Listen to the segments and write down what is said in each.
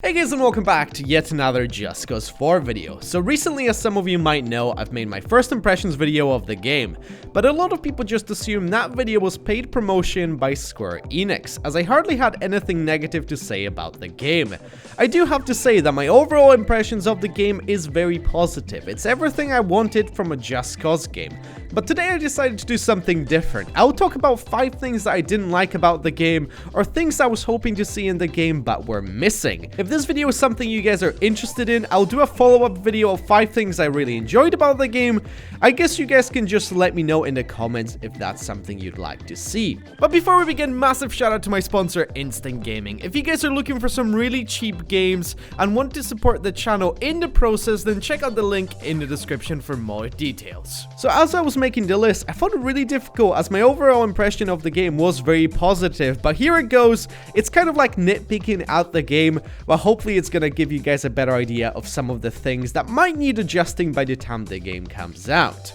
Hey guys, and welcome back to yet another Just Cause 4 video. So recently, as some of you might know, I've made my first impressions video of the game, but a lot of people just assume that video was paid promotion by Square Enix, as I hardly had anything negative to say about the game. I do have to say that my overall impressions of the game is very positive. It's everything I wanted from a Just Cause game. But today I decided to do something different. I'll talk about 5 things that I didn't like about the game, or things I was hoping to see in the game but were missing. If this video is something you guys are interested in, I'll do a follow-up video of 5 things I really enjoyed about the game. I guess you guys can just let me know in the comments if that's something you'd like to see. But before we begin, massive shout out to my sponsor, Instant Gaming. If you guys are looking for some really cheap games and want to support the channel in the process, then check out the link in the description for more details. So as I was making the list, I found it really difficult as my overall impression of the game was very positive, but here it goes. It's kind of like nitpicking at the game, but hopefully it's gonna give you guys a better idea of some of the things that might need adjusting by the time the game comes out.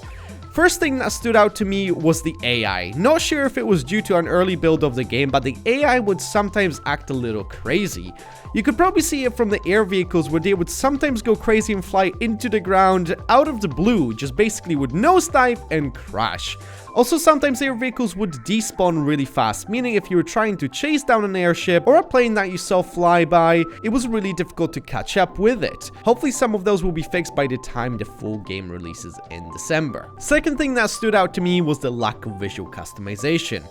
First thing that stood out to me was the AI. Not sure if it was due to an early build of the game, but the AI would sometimes act a little crazy. You could probably see it from the air vehicles where they would sometimes go crazy and fly into the ground out of the blue, just basically would nosedive and crash. Also, sometimes air vehicles would despawn really fast, meaning if you were trying to chase down an airship or a plane that you saw fly by, it was really difficult to catch up with it. Hopefully some of those will be fixed by the time the full game releases in December. Second thing that stood out to me was the lack of visual customization.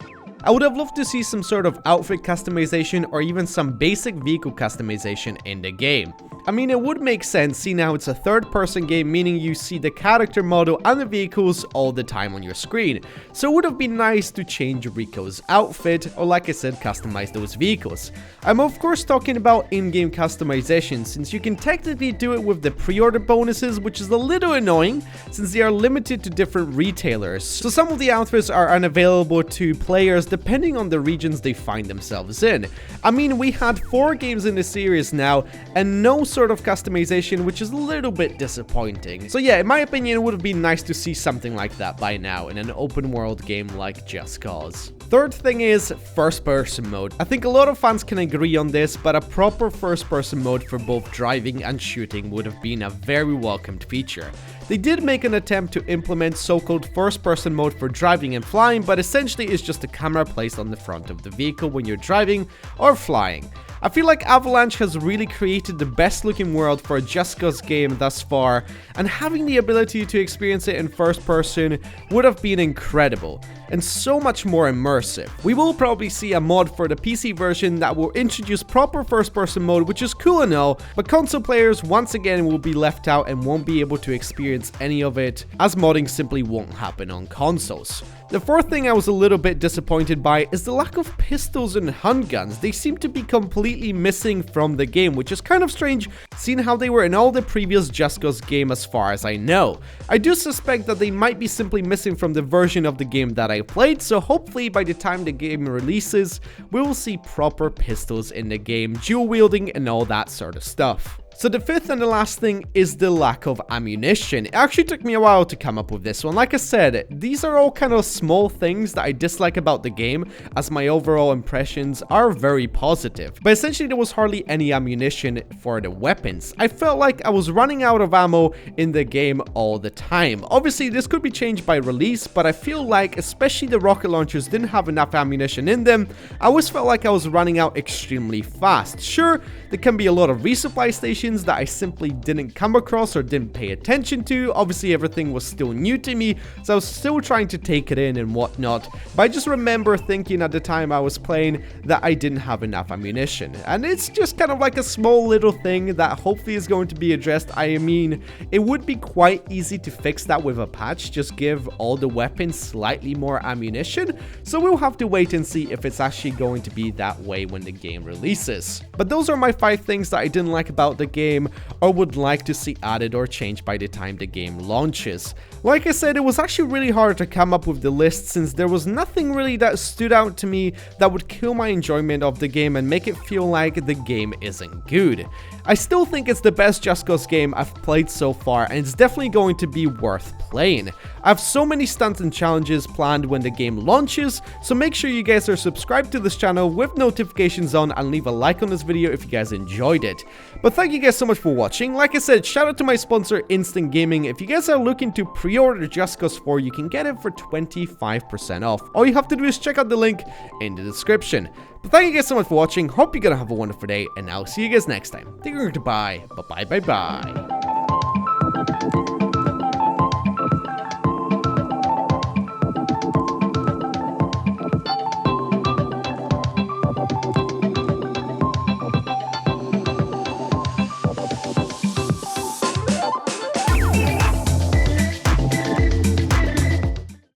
I would have loved to see some sort of outfit customization or even some basic vehicle customization in the game. I mean, it would make sense seeing how it's a third-person game, meaning you see the character model and the vehicles all the time on your screen. So it would have been nice to change Rico's outfit, or like I said, customize those vehicles. I'm of course talking about in-game customization, since you can technically do it with the pre-order bonuses, which is a little annoying, since they are limited to different retailers. So some of the outfits are unavailable to players depending on the regions they find themselves in. I mean, we had 4 games in the series now, and no sort of customization, which is a little bit disappointing. So yeah, in my opinion, it would have been nice to see something like that by now in an open world game like Just Cause. Third thing is first-person mode. I think a lot of fans can agree on this, but a proper first-person mode for both driving and shooting would have been a very welcomed feature. They did make an attempt to implement so-called first-person mode for driving and flying, but essentially it's just a camera placed on the front of the vehicle when you're driving or flying. I feel like Avalanche has really created the best looking world for a Just Cause game thus far, and having the ability to experience it in first person would have been incredible, and so much more immersive. We will probably see a mod for the PC version that will introduce proper first person mode, which is cool and all, but console players once again will be left out and won't be able to experience any of it, as modding simply won't happen on consoles. The fourth thing I was a little bit disappointed by is the lack of pistols and handguns. They seem to be completely missing from the game, which is kind of strange seeing how they were in all the previous Just Cause game as far as I know. I do suspect that they might be simply missing from the version of the game that I played, so hopefully by the time the game releases, we will see proper pistols in the game, dual wielding and all that sort of stuff. So the fifth and the last thing is the lack of ammunition. It actually took me a while to come up with this one. Like I said, these are all kind of small things that I dislike about the game, as my overall impressions are very positive. But essentially there was hardly any ammunition for the weapons. I felt like I was running out of ammo in the game all the time. Obviously this could be changed by release, but I feel like especially the rocket launchers didn't have enough ammunition in them. I always felt like I was running out extremely fast. Sure, there can be a lot of resupply stations that I simply didn't come across or didn't pay attention to. Obviously everything was still new to me, so I was still trying to take it in and whatnot, but I just remember thinking at the time I was playing that I didn't have enough ammunition, and it's just kind of like a small little thing that hopefully is going to be addressed. I mean, it would be quite easy to fix that with a patch, just give all the weapons slightly more ammunition, so we'll have to wait and see if it's actually going to be that way when the game releases. But those are my 5 things that I didn't like about the game or would like to see added or changed by the time the game launches. Like I said, it was actually really hard to come up with the list since there was nothing really that stood out to me that would kill my enjoyment of the game and make it feel like the game isn't good. I still think it's the best Just Cause game I've played so far, and it's definitely going to be worth playing. I have so many stunts and challenges planned when the game launches, so make sure you guys are subscribed to this channel with notifications on and leave a like on this video if you guys enjoyed it. But thank you guys so much for watching. Like I said, shout out to my sponsor Instant Gaming. If you guys are looking to pre-order Just Cause 4, you can get it for 25% off. All you have to do is check out the link in the description. But thank you guys so much for watching. Hope you're gonna have a wonderful day, and I'll see you guys next time. Take care, goodbye. Bye.